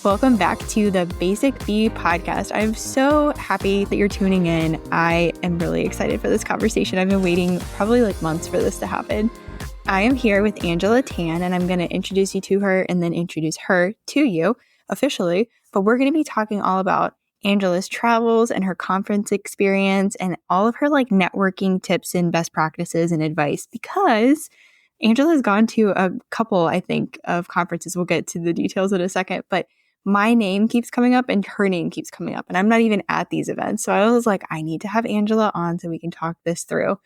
Welcome back to the Basic Bee podcast. I'm so happy that you're tuning in. I am really excited for this conversation. I've been waiting probably months for this to happen. I am here with Angela Tan, and I'm going to introduce you to her and then introduce her to you officially. But we're going to be talking all about Angela's travels and her conference experience and all of her networking tips and best practices and advice, because Angela has gone to a couple, I think, of conferences. We'll get to the details in a second, but my name keeps coming up and her name keeps coming up, and I'm not even at these events. So I was like, I need to have Angela on so we can talk this through.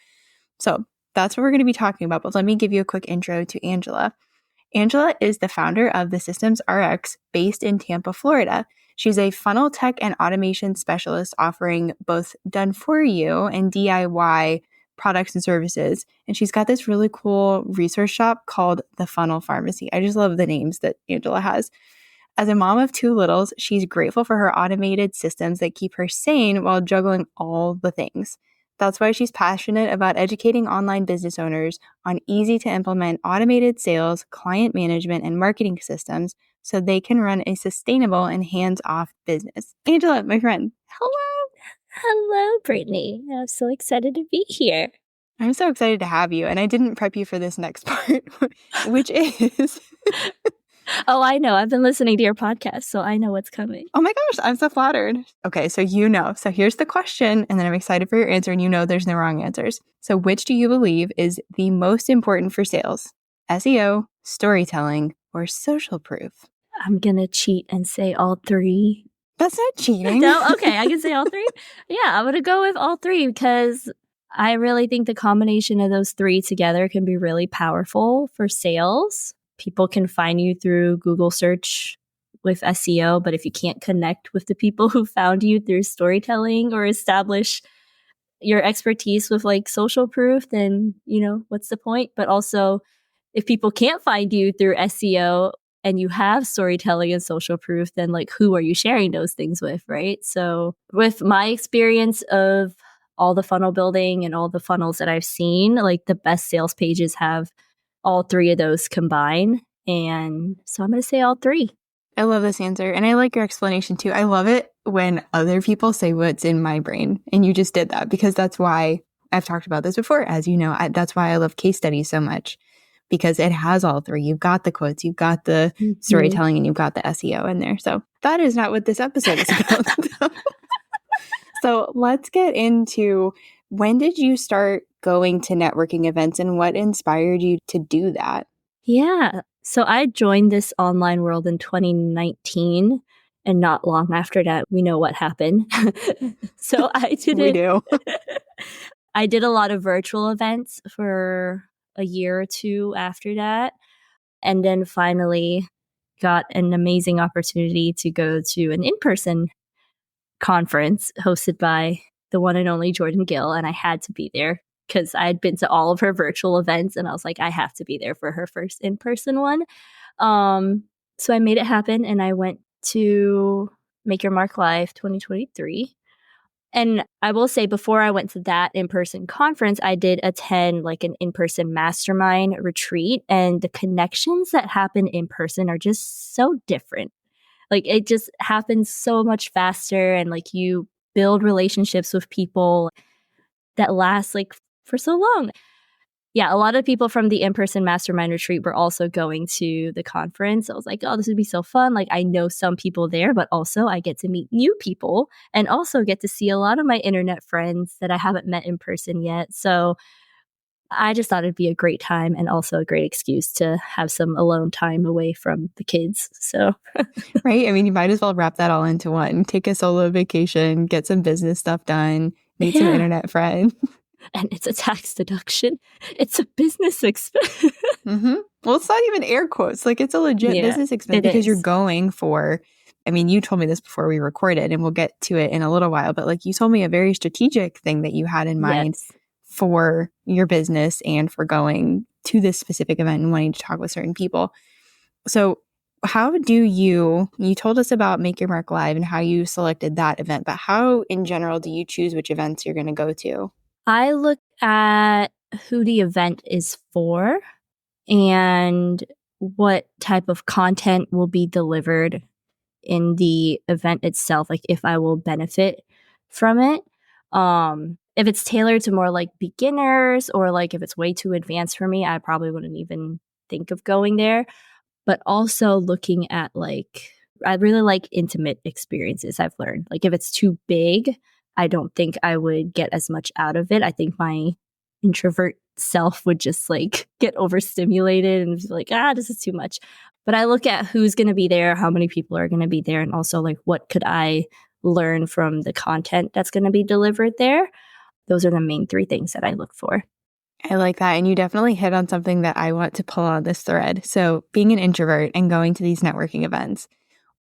So that's what we're going to be talking about. But let me give you a quick intro to Angela. Angela is the founder of The Systems RX based in Tampa, Florida. She's a funnel tech and automation specialist offering both done for you and DIY products and services. And she's got this really cool resource shop called The Funnel Pharmacy. I just love the names that Angela has. As a mom of two littles, she's grateful for her automated systems that keep her sane while juggling all the things. That's why she's passionate about educating online business owners on easy-to-implement automated sales, client management, and marketing systems so they can run a sustainable and hands-off business. Angela, my friend. Hello. Hello, Brittany. I'm so excited to be here. I'm so excited to have you. And I didn't prep you for this next part, which is... Oh, I know. I've been listening to your podcast, so I know what's coming. Oh my gosh, I'm so flattered. Okay, so So here's the question, and then I'm excited for your answer, and there's no wrong answers. So which do you believe is the most important for sales? SEO, storytelling, or social proof? I'm going to cheat and say all three. That's not cheating. No? Okay, I can say all three? Yeah, I'm going to go with all three because I really think the combination of those three together can be really powerful for sales. People can find you through Google search with SEO, but if you can't connect with the people who found you through storytelling or establish your expertise with social proof, then, what's the point? But also, if people can't find you through SEO and you have storytelling and social proof, then who are you sharing those things with, right? So with my experience of all the funnel building and all the funnels that I've seen, the best sales pages have all three of those combine. And so I'm going to say all three. I love this answer. And I like your explanation too. I love it when other people say what's in my brain. And you just did that, because that's why I've talked about this before. As you know, that's why I love case studies so much, because it has all three. You've got the quotes, you've got the storytelling, and you've got the SEO in there. So that is not what this episode is about. So let's get into, when did you start going to networking events and what inspired you to do that? Yeah. So I joined this online world in 2019, and not long after that, we know what happened. So I did We do. I did a lot of virtual events for a year or two after that, and then finally got an amazing opportunity to go to an in-person conference hosted by the one and only Jordan Gill, and I had to be there because I had been to all of her virtual events, and I was like, I have to be there for her first in-person one. So I made it happen, and I went to Make Your Mark Live 2023. And I will say, before I went to that in-person conference, I did attend an in-person mastermind retreat, and the connections that happen in person are just so different. It just happens so much faster, and you build relationships with people that last for so long. Yeah, a lot of people from the in-person mastermind retreat were also going to the conference. I was like, oh, this would be so fun. I know some people there, but also I get to meet new people and also get to see a lot of my internet friends that I haven't met in person yet. So I just thought it'd be a great time, and also a great excuse to have some alone time away from the kids. So, right. I mean, you might as well wrap that all into one. Take a solo vacation, get some business stuff done, meet some internet friends. And it's a tax deduction. It's a business expense. Well, it's not even air quotes. It's a legit business expense, because you're going for, I mean, you told me this before we recorded, and we'll get to it in a little while, but you told me a very strategic thing that you had in mind for your business and for going to this specific event and wanting to talk with certain people. So how do you told us about Make Your Mark Live and how you selected that event, but how in general do you choose which events you're going to go to? I look at who the event is for and what type of content will be delivered in the event itself, like if I will benefit from it. If it's tailored to more like beginners or like if it's way too advanced for me, I probably wouldn't even think of going there. But also looking at like, I really like intimate experiences, I've learned. Like if it's too big, I don't think I would get as much out of it. I think my introvert self would just like get overstimulated and be like, this is too much. But I look at who's going to be there, how many people are going to be there, and also like what could I learn from the content that's going to be delivered there. Those are the main three things that I look for. I like that. And you definitely hit on something that I want to pull on this thread. So being an introvert and going to these networking events,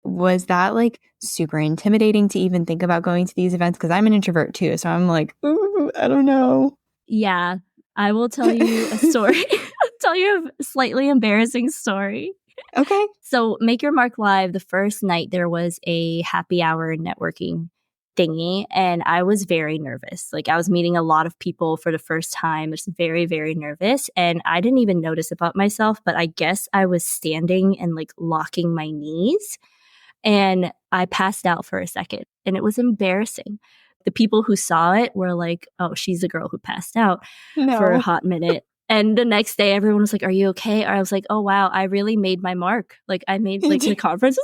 was that like super intimidating to even think about going to these events? Because I'm an introvert too. So I'm like, ooh, I don't know. Yeah, I will tell you a story. I'll tell you a slightly embarrassing story. Okay. So Make Your Mark Live, the first night there was a happy hour networking thingy, and I was very nervous. Like I was meeting a lot of people for the first time. Just very, very nervous. And I didn't even notice about myself, but I guess I was standing and like locking my knees. And I passed out for a second, and it was embarrassing. The people who saw it were like, oh, she's the girl who passed out for a hot minute. And the next day, everyone was like, are you okay? Or I was like, oh, wow, I really made my mark. Like I made like the conference.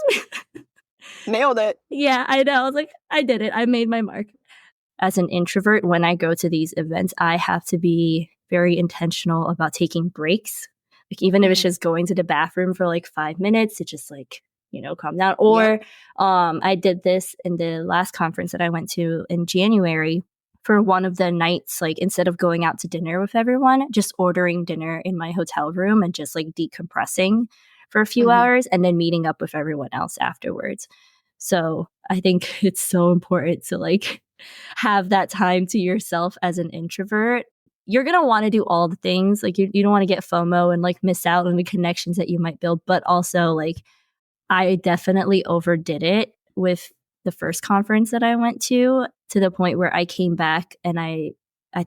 Nailed it. Yeah, I know. I was like, I did it. I made my mark. As an introvert, when I go to these events, I have to be very intentional about taking breaks. Like even if it's just going to the bathroom for like 5 minutes, to just like, calm down. Or I did this in the last conference that I went to in January. For one of the nights, like instead of going out to dinner with everyone, just ordering dinner in my hotel room and just like decompressing for a few hours and then meeting up with everyone else afterwards. So I think it's so important to like have that time to yourself as an introvert. You're going to want to do all the things. Like you don't want to get FOMO and like miss out on the connections that you might build. But also like I definitely overdid it with the first conference that I went to the point where I came back and I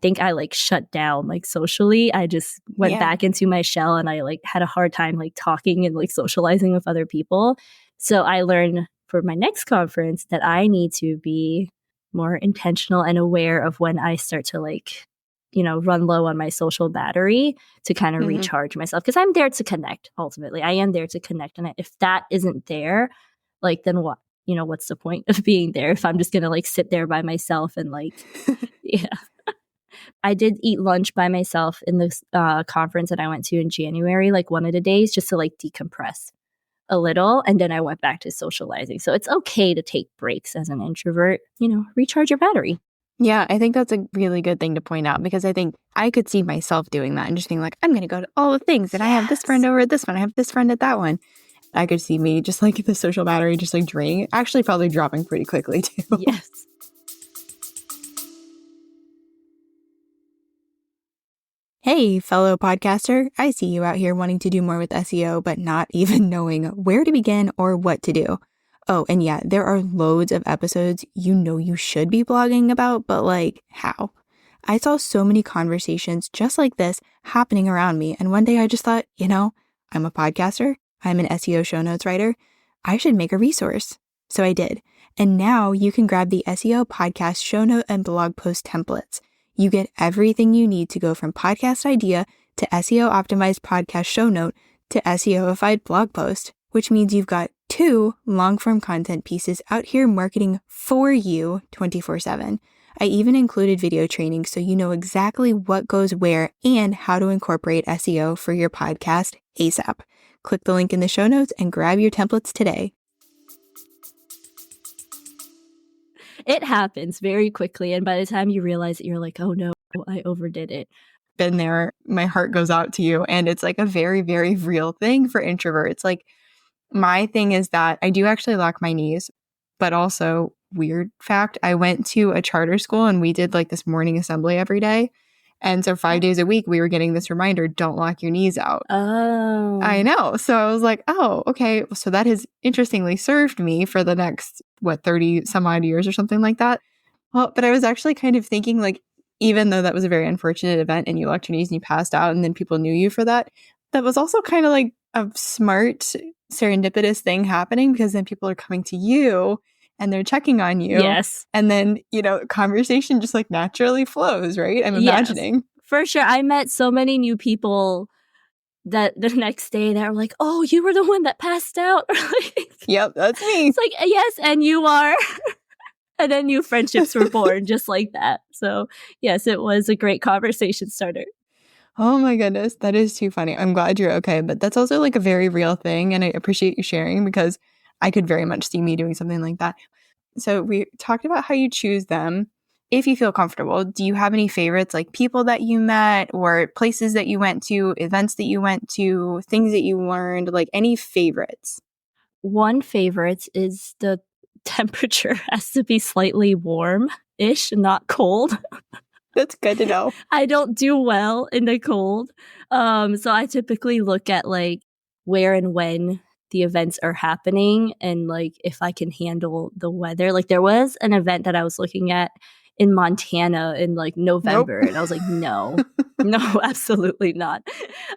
think I like shut down like socially. I just went back into my shell and I like had a hard time like talking and like socializing with other people. So I learned for my next conference that I need to be more intentional and aware of when I start to like, run low on my social battery to kind of recharge myself. Because I'm there to connect, ultimately. I am there to connect. And if that isn't there, like then what? What's the point of being there if I'm just going to like sit there by myself and like, yeah. I did eat lunch by myself in this conference that I went to in January, like one of the days, just to like decompress a little. And then I went back to socializing. So it's okay to take breaks as an introvert, recharge your battery. Yeah, I think that's a really good thing to point out because I think I could see myself doing that and just being like, I'm going to go to all the things and I have this friend over at this one. I have this friend at that one. I could see me just like the social battery just like draining, actually probably dropping pretty quickly too. Yes. Hey, fellow podcaster. I see you out here wanting to do more with SEO, but not even knowing where to begin or what to do. Oh, and yeah, there are loads of episodes you should be blogging about, but like, how? I saw so many conversations just like this happening around me, and one day I just thought, I'm a podcaster, I'm an SEO show notes writer, I should make a resource. So I did. And now you can grab the SEO podcast show note and blog post templates. You get everything you need to go from podcast idea to SEO optimized podcast show note to SEOified blog post, which means you've got 2 long-form content pieces out here marketing for you 24/7. I even included video training so you know exactly what goes where and how to incorporate SEO for your podcast ASAP. Click the link in the show notes and grab your templates today. It happens very quickly. And by the time you realize it, you're like, oh no, I overdid it. Been there. My heart goes out to you. And it's like a very, very real thing for introverts. Like my thing is that I do actually lock my knees, but also weird fact, I went to a charter school and we did like this morning assembly every day. And so 5 days a week, we were getting this reminder, don't lock your knees out. Oh. I know. So I was like, oh, okay. So that has interestingly served me for the next, 30 some odd years or something like that. Well, but I was actually kind of thinking like, even though that was a very unfortunate event and you locked your knees and you passed out and then people knew you for that, that was also kind of like a smart serendipitous thing happening because then people are coming to you and they're checking on you. Yes. And then, conversation just like naturally flows, right? I'm imagining. For sure. I met so many new people that the next day that were like, oh, you were the one that passed out. Yep, that's me. It's like, yes, and you are. And then new friendships were born just like that. So yes, it was a great conversation starter. Oh my goodness, that is too funny. I'm glad you're okay, but that's also like a very real thing. And I appreciate you sharing because I could very much see me doing something like that. So we talked about how you choose them. If you feel comfortable, do you have any favorites, like people that you met or places that you went to, events that you went to, things that you learned, like any favorites? One favorite is the temperature has to be slightly warm-ish, not cold. That's good to know. I don't do well in the cold. So I typically look at like where and when the events are happening and like if I can handle the weather. Like there was an event that I was looking at in Montana in like November. Nope. And I was like, no, absolutely not.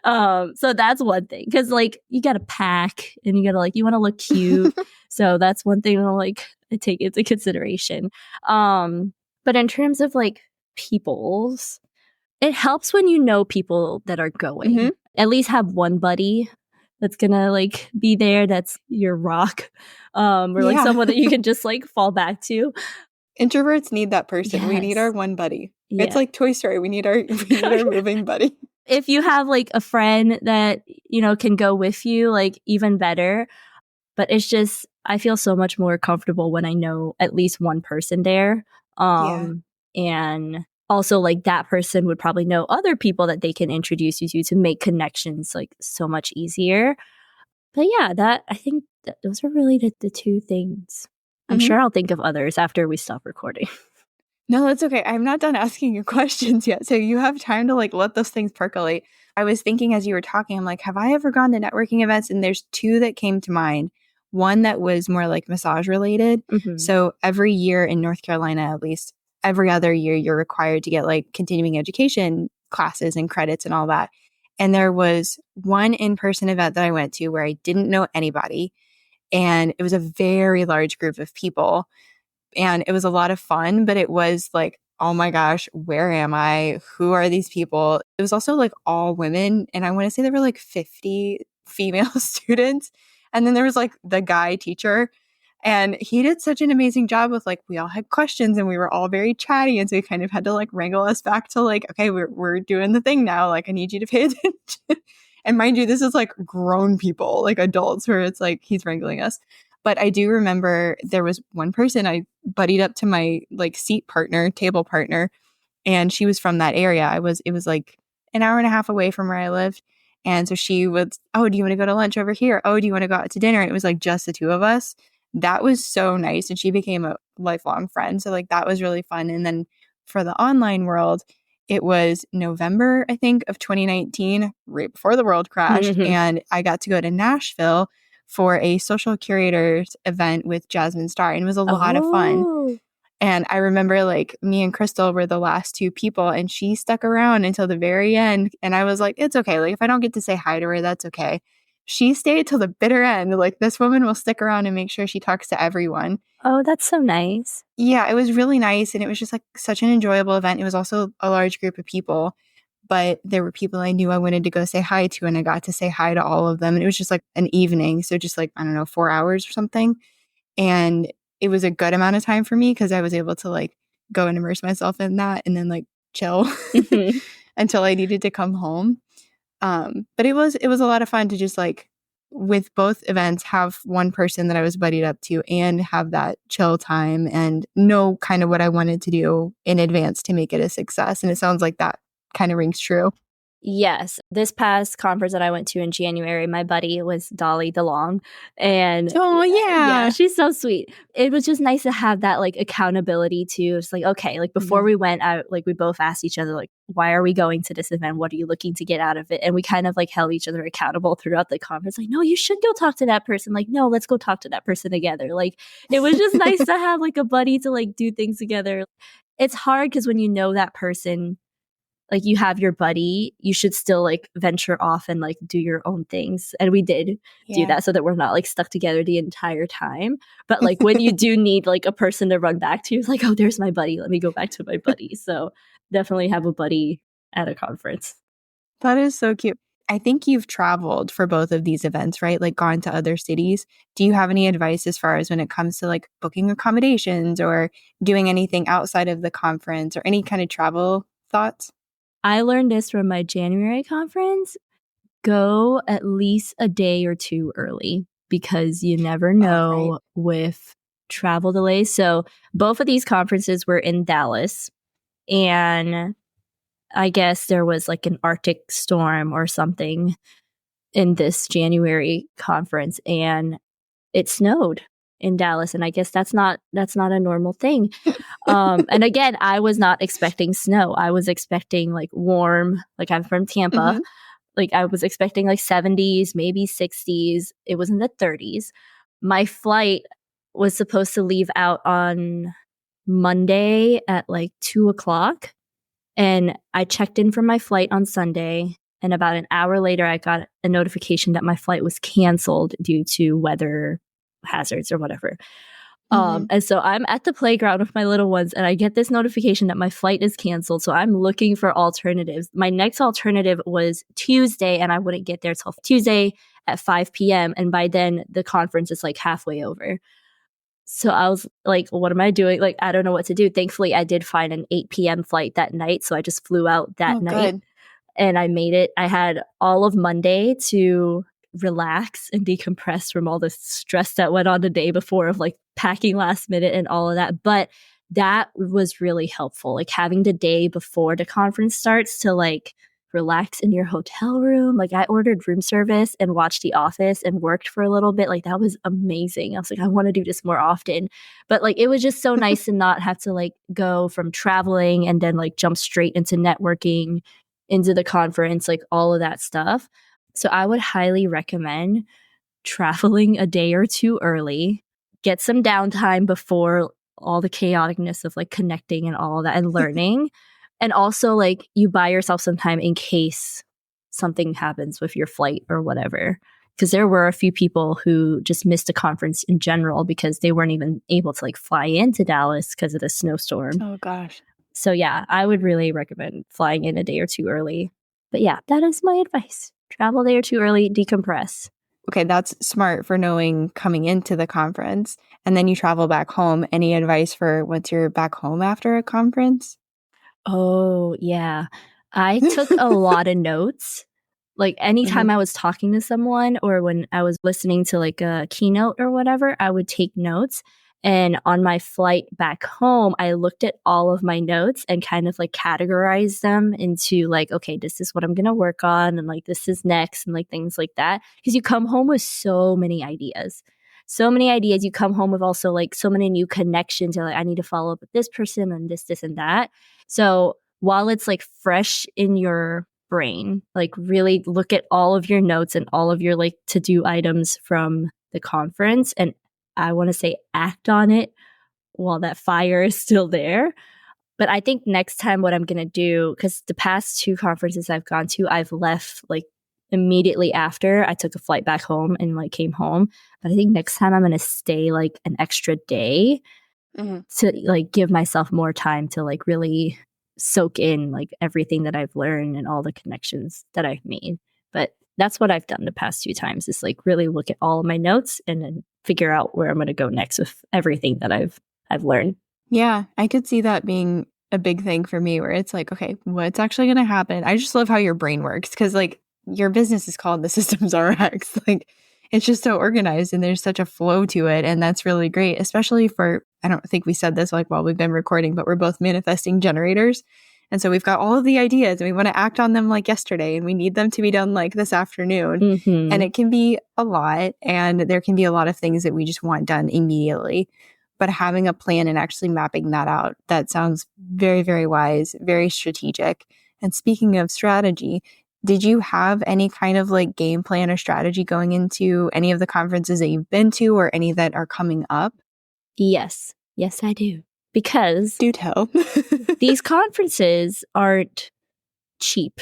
So that's one thing. Cause like you gotta pack and you gotta like, you wanna look cute. So that's one thing I'll like take into consideration. But in terms of like people's, it helps when you know people that are going. Mm-hmm. At least have one buddy that's gonna like be there, that's your rock, or like someone that you can just like fall back to. Introverts need that person. Yes. We need our one buddy. Yeah. It's like Toy Story. We need our moving buddy. If you have like a friend that, can go with you, like even better. But it's just, I feel so much more comfortable when I know at least one person there. And also like that person would probably know other people that they can introduce you to make connections like so much easier. But yeah, I think that those are really the two things. I'm sure I'll think of others after we stop recording. No, that's okay. I'm not done asking you questions yet. So you have time to like let those things percolate. I was thinking as you were talking, I'm like, have I ever gone to networking events? And there's two that came to mind. One that was more like massage related. Mm-hmm. So every year in North Carolina, at least every other year, you're required to get like continuing education classes and credits and all that. And there was one in-person event that I went to where I didn't know anybody. And it was a very large group of people. And it was a lot of fun, but it was like, oh my gosh, where am I? Who are these people? It was also like all women. And I want to say there were like 50 female students. And then there was like the guy teacher. And he did such an amazing job with like, we all had questions and we were all very chatty. And so he kind of had to like wrangle us back to like, okay, we're doing the thing now. Like, I need you to pay attention. And mind you, this is like grown people, like adults, where it's like he's wrangling us. But I do remember there was one person I buddied up to my like table partner, and she was from that area. It was like an hour and a half away from where I lived. And so she was, oh, do you want to go to lunch over here? Oh, do you want to go out to dinner? And it was like just the two of us. That was so nice. And she became a lifelong friend. So like that was really fun. And then for the online world, it was November, I think, of 2019, right before the world crashed. Mm-hmm. And I got to go to Nashville for a social curators event with Jasmine Star. And it was a lot of fun. And I remember like me and Crystal were the last two people, and she stuck around until the very end. And I was like, it's okay. Like if I don't get to say hi to her, that's okay. She stayed till the bitter end. Like this woman will stick around and make sure she talks to everyone. Oh, that's so nice. Yeah, it was really nice. And it was just like such an enjoyable event. It was also a large group of people, but there were people I knew I wanted to go say hi to, and I got to say hi to all of them. And it was just like an evening. So just like, I don't know, 4 hours or something. And it was a good amount of time for me because I was able to like go and immerse myself in that and then like chill until I needed to come home. But it was a lot of fun to just like with both events have one person that I was buddied up to and have that chill time and know kind of what I wanted to do in advance to make it a success. And it sounds like that kind of rings true. Yes. This past conference that I went to in January, my buddy was Dolly DeLong. And oh, yeah, she's so sweet. It was just nice to have that like accountability too. It's like, okay, like before we went out, like we both asked each other, like, why are we going to this event? What are you looking to get out of it? And we kind of like held each other accountable throughout the conference. Like, no, you should go talk to that person. Like, no, let's go talk to that person together. Like, it was just nice to have like a buddy to like do things together. It's hard because when you know that person like you have your buddy, you should still like venture off and like do your own things. And we did do that so that we're not like stuck together the entire time. But like when you do need like a person to run back to, it's like, oh, there's my buddy. Let me go back to my buddy. So definitely have a buddy at a conference. That is so cute. I think you've traveled for both of these events, right? Like gone to other cities. Do you have any advice as far as when it comes to like booking accommodations or doing anything outside of the conference or any kind of travel thoughts? I learned this from my January conference. Go at least a day or two early because you never know with travel delays. So both of these conferences were in Dallas, and I guess there was like an Arctic storm or something in this January conference, and it snowed in Dallas. And I guess that's not a normal thing. And again, I was not expecting snow. I was expecting like warm, like I'm from Tampa. Mm-hmm. Like I was expecting like 70s, maybe 60s. It was in the 30s. My flight was supposed to leave out on Monday at like 2:00. And I checked in for my flight on Sunday. And about an hour later, I got a notification that my flight was canceled due to weather hazards or whatever. And so I'm at the playground with my little ones, and I get this notification that my flight is canceled. So I'm looking for alternatives. My next alternative was Tuesday, and I wouldn't get there till Tuesday at 5 p.m. And by then, the conference is like halfway over. So I was like, what am I doing? Like, I don't know what to do. Thankfully, I did find an 8 p.m. flight that night. So I just flew out that night. Good. And I made it. I had all of Monday to relax and decompress from all the stress that went on the day before of like packing last minute and all of that. But that was really helpful. Like having the day before the conference starts to like relax in your hotel room. Like I ordered room service and watched The Office and worked for a little bit. Like that was amazing. I was like, I want to do this more often. But like it was just so nice to not have to like go from traveling and then like jump straight into networking, into the conference, like all of that stuff. So I would highly recommend traveling a day or two early, get some downtime before all the chaoticness of like connecting and all of that and learning. And also like you buy yourself some time in case something happens with your flight or whatever. Because there were a few people who just missed a conference in general because they weren't even able to like fly into Dallas because of the snowstorm. Oh gosh. So yeah, I would really recommend flying in a day or two early. But yeah, that is my advice. Travel a day or two early, decompress. Okay, that's smart for knowing coming into the conference. And then you travel back home. Any advice for once you're back home after a conference? Oh, yeah. I took a lot of notes. Like anytime I was talking to someone or when I was listening to like a keynote or whatever, I would take notes. And on my flight back home, I looked at all of my notes and kind of like categorized them into like, okay, this is what I'm going to work on. And like, this is next and like things like that. Because you come home with so many ideas. So many ideas. You come home with also like so many new connections. You're like, I need to follow up with this person and this, and that. So while it's like fresh in your brain, like really look at all of your notes and all of your like to-do items from the conference. And I want to say act on it while that fire is still there. But I think next time what I'm going to do, because the past two conferences I've gone to, I've left like immediately after I took a flight back home and like came home. But I think next time I'm going to stay like an extra day to like give myself more time to like really soak in like everything that I've learned and all the connections that I've made. But that's what I've done the past two times is like really look at all of my notes and then figure out where I'm going to go next with everything that I've learned. Yeah, I could see that being a big thing for me where it's like, okay, what's actually going to happen? I just love how your brain works because like your business is called the Systems RX. Like it's just so organized and there's such a flow to it. And that's really great, especially for, I don't think we said this like while we've been recording, but we're both manifesting generators. And so we've got all of the ideas and we want to act on them like yesterday and we need them to be done like this afternoon. And it can be a lot and there can be a lot of things that we just want done immediately. But having a plan and actually mapping that out, that sounds very, very wise, very strategic. And speaking of strategy, did you have any kind of like game plan or strategy going into any of the conferences that you've been to or any that are coming up? Yes. Yes, I do. Because do tell. These conferences aren't cheap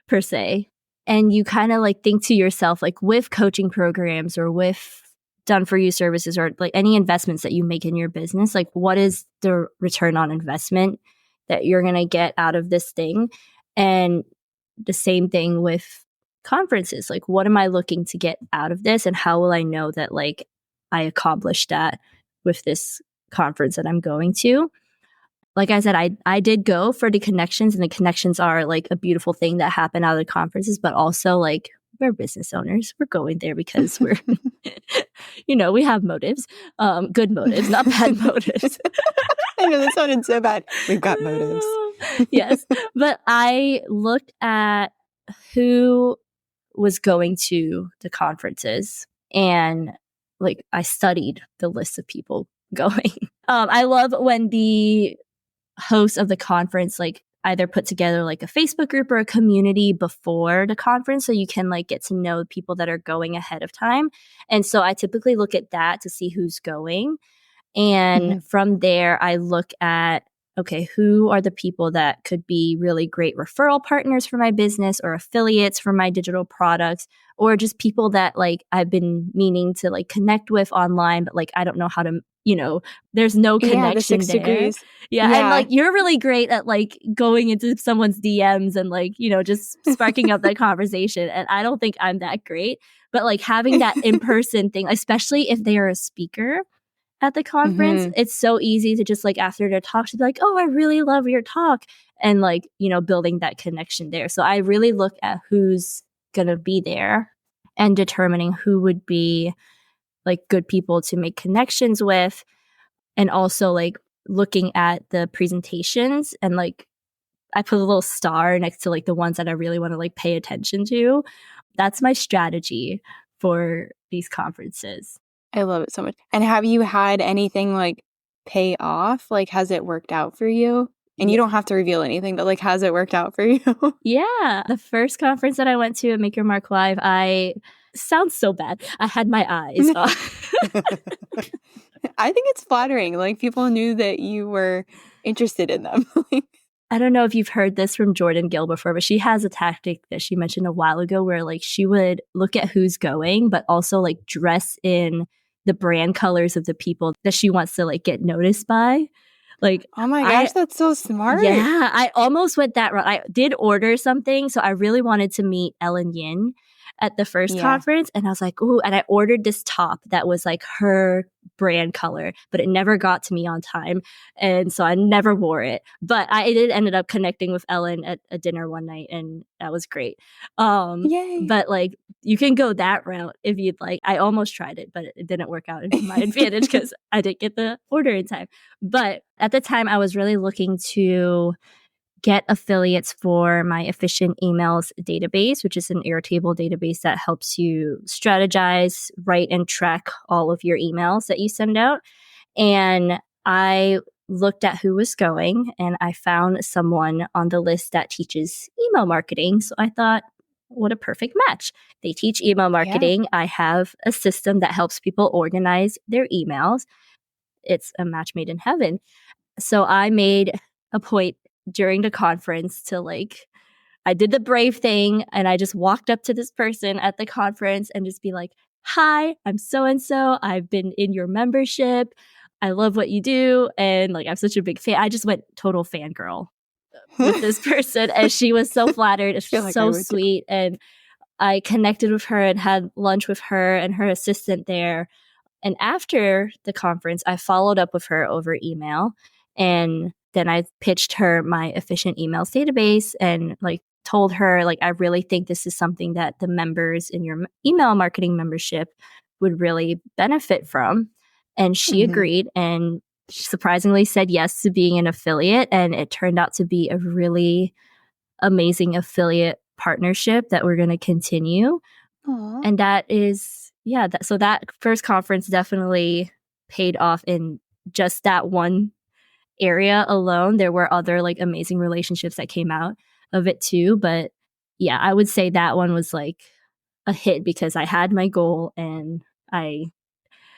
per se. And you kind of like think to yourself, like with coaching programs or with done for you services or like any investments that you make in your business, like what is the return on investment that you're going to get out of this thing? And the same thing with conferences. Like, what am I looking to get out of this? And how will I know that like I accomplished that with this conference that I'm going to? Like I said, I did go for the connections, and the connections are like a beautiful thing that happen out of the conferences, but also like we're business owners. We're going there because we're, we have motives, good motives, not bad motives. I know that sounded so bad. We've got motives. Yes. But I looked at who was going to the conferences, and like I studied the list of people going. I love when the host of the conference like either put together like a Facebook group or a community before the conference so you can like get to know people that are going ahead of time. And so I typically look at that to see who's going. And from there, I look at, okay, who are the people that could be really great referral partners for my business or affiliates for my digital products, or just people that like I've been meaning to like connect with online, but like I don't know how to, there's no connection the 6 there. degrees. Yeah. And like you're really great at like going into someone's DMs and like, just sparking up that conversation. And I don't think I'm that great, but like having that in-person thing, especially if they are a speaker at the conference, it's so easy to just like after their talk to be like, oh, I really love your talk, and like, building that connection there. So I really look at who's going to be there and determining who would be like good people to make connections with, and also like looking at the presentations, and like I put a little star next to like the ones that I really want to like pay attention to. That's my strategy for these conferences. I love it so much. And have you had anything like pay off? Like, has it worked out for you? And you don't have to reveal anything, but like, has it worked out for you? Yeah. The first conference that I went to at Make Your Mark Live, sounds so bad. I had my eyes off. I think it's flattering. Like, people knew that you were interested in them. I don't know if you've heard this from Jordan Gill before, but she has a tactic that she mentioned a while ago where like she would look at who's going, but also like dress in the brand colors of the people that she wants to like get noticed by. Like, oh my gosh, that's so smart. Yeah, I almost went that route. I did order something, so I really wanted to meet Ellen Yin at the first conference, and I was like, ooh, and I ordered this top that was like her brand color, but it never got to me on time, and so I never wore it. But I did ended up connecting with Ellen at a dinner one night, and that was great. Yay. But like you can go that route if you'd like. I almost tried it, but it didn't work out to my advantage because I didn't get the order in time. But at the time, I was really looking to get affiliates for my efficient emails database, which is an Airtable database that helps you strategize, write, and track all of your emails that you send out. And I looked at who was going, and I found someone on the list that teaches email marketing. So I thought, what a perfect match. They teach email marketing. I have a system that helps people organize their emails. It's a match made in heaven. So I made a point during the conference to like, I did the brave thing, and I just walked up to this person at the conference and just be like, hi, I'm so-and-so. I've been in your membership. I love what you do. And like, I'm such a big fan. I just went total fangirl with this person, and she was so flattered. It's like so sweet. And I connected with her and had lunch with her and her assistant there. And after the conference, I followed up with her over email, and then I pitched her my efficient emails database and like told her like I really think this is something that the members in your email marketing membership would really benefit from. And she agreed, and surprisingly said yes to being an affiliate, and it turned out to be a really amazing affiliate partnership that we're going to continue. Aww. And that is so that first conference definitely paid off in just that one area alone. There were other like amazing relationships that came out of it too, but yeah, I would say that one was like a hit because I had my goal, and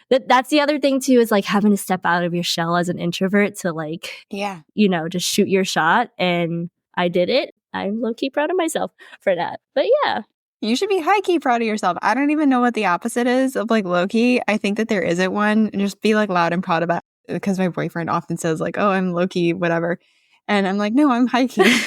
that's the other thing too, is like having to step out of your shell as an introvert to like just shoot your shot. And I did it. I'm low-key proud of myself for that. But yeah. You should be high-key proud of yourself. I don't even know what the opposite is of like low-key. I think that there isn't one. And just be like loud and proud about it, because my boyfriend often says like, oh, I'm low-key, whatever. And I'm like, no, I'm high-key.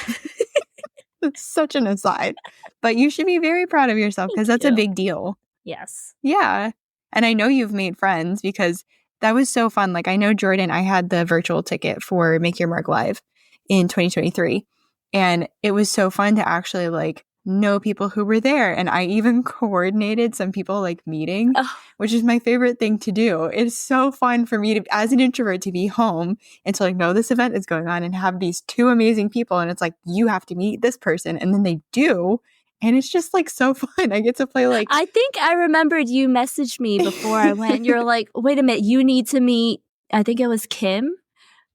It's such an aside. But you should be very proud of yourself because that's a big deal. Yes. Yeah. And I know you've made friends because that was so fun. Like I know Jordan, I had the virtual ticket for Make Your Mark Live in 2023. And it was so fun to actually like know people who were there. And I even coordinated some people like meeting, which is my favorite thing to do. It's so fun for me to, as an introvert, to be home and to like know this event is going on and have these two amazing people. And it's like, you have to meet this person. And then they do. And it's just like so fun. I get to play like. I think I remembered you messaged me before I went. You're like, wait a minute, you need to meet, I think it was Kim.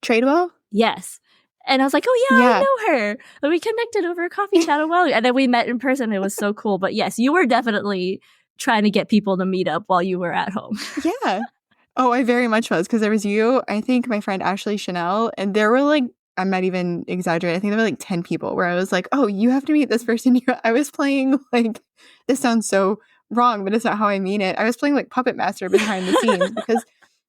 Tradewell? Yes. And I was like, oh, yeah, I know her. And we connected over a coffee chat a while ago. And then we met in person. It was so cool. But yes, you were definitely trying to get people to meet up while you were at home. Yeah. Oh, I very much was, because there was you, I think my friend Ashley Chanel, and there were like, I'm not even exaggerating, I think there were like 10 people where I was like, oh, you have to meet this person. I was playing like, this sounds so wrong, but it's not how I mean it. I was playing like Puppet Master behind the scenes because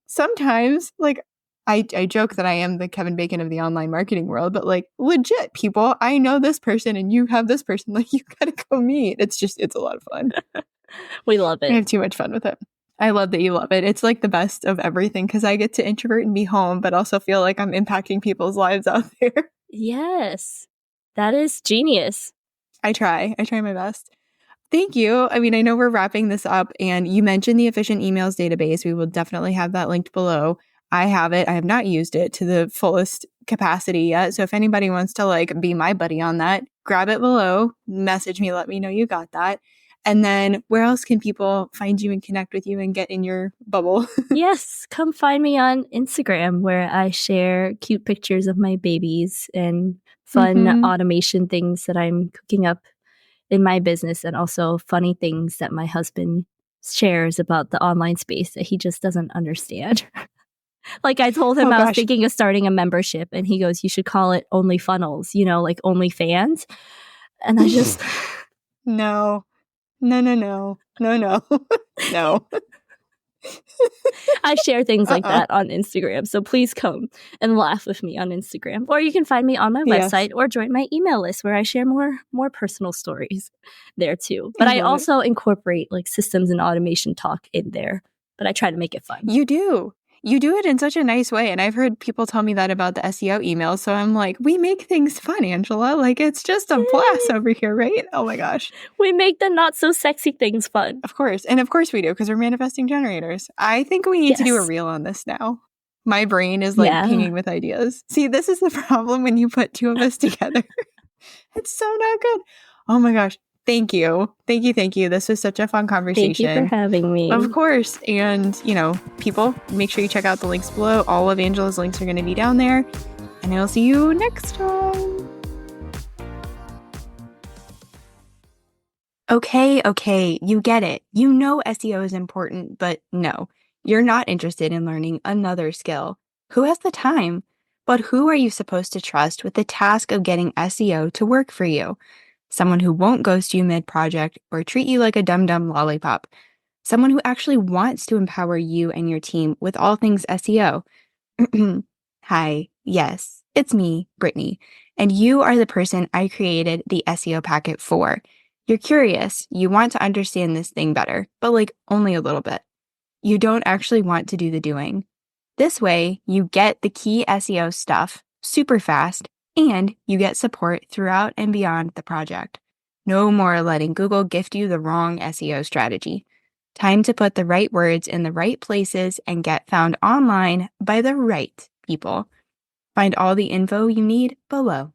sometimes like, I joke that I am the Kevin Bacon of the online marketing world, but like legit people, I know this person and you have this person, like you gotta go meet. It's a lot of fun. We love it. I have too much fun with it. I love that you love it. It's like the best of everything because I get to introvert and be home, but also feel like I'm impacting people's lives out there. Yes, that is genius. I try my best. Thank you. I mean, I know we're wrapping this up and you mentioned the Efficient Emails database. We will definitely have that linked below. I have it. I have not used it to the fullest capacity yet. So if anybody wants to like be my buddy on that, grab it below, message me, let me know you got that. And then where else can people find you and connect with you and get in your bubble? Yes, come find me on Instagram where I share cute pictures of my babies and fun automation things that I'm cooking up in my business, and also funny things that my husband shares about the online space that he just doesn't understand. Like I told him I was thinking of starting a membership and he goes, you should call it Only Funnels, like Only Fans. And I just... No. No. I share things like that on Instagram. So please come and laugh with me on Instagram. Or you can find me on my website or join my email list where I share more personal stories there too. But I also incorporate like systems and automation talk in there. But I try to make it fun. You do. You do it in such a nice way. And I've heard people tell me that about the SEO emails. So I'm like, we make things fun, Angela. Like, it's just a blast over here, right? Oh my gosh. We make the not so sexy things fun. Of course. And of course we do, because we're manifesting generators. I think we need to do a reel on this now. My brain is like pinging with ideas. See, this is the problem when you put two of us together. It's so not good. Oh my gosh. Thank you. This was such a fun conversation. Thank you for having me. Of course. And, people, make sure you check out the links below. All of Angela's links are going to be down there. And I'll see you next time. Okay. You get it. You know SEO is important, but no, you're not interested in learning another skill. Who has the time? But who are you supposed to trust with the task of getting SEO to work for you? Someone who won't ghost you mid-project or treat you like a dum-dum lollipop. Someone who actually wants to empower you and your team with all things SEO. Hi, yes, it's me, Brittany, and you are the person I created the SEO packet for. You're curious, you want to understand this thing better, but like only a little bit. You don't actually want to do the doing. This way, you get the key SEO stuff super fast, and you get support throughout and beyond the project. No more letting Google gift you the wrong SEO strategy. Time to put the right words in the right places and get found online by the right people. Find all the info you need below.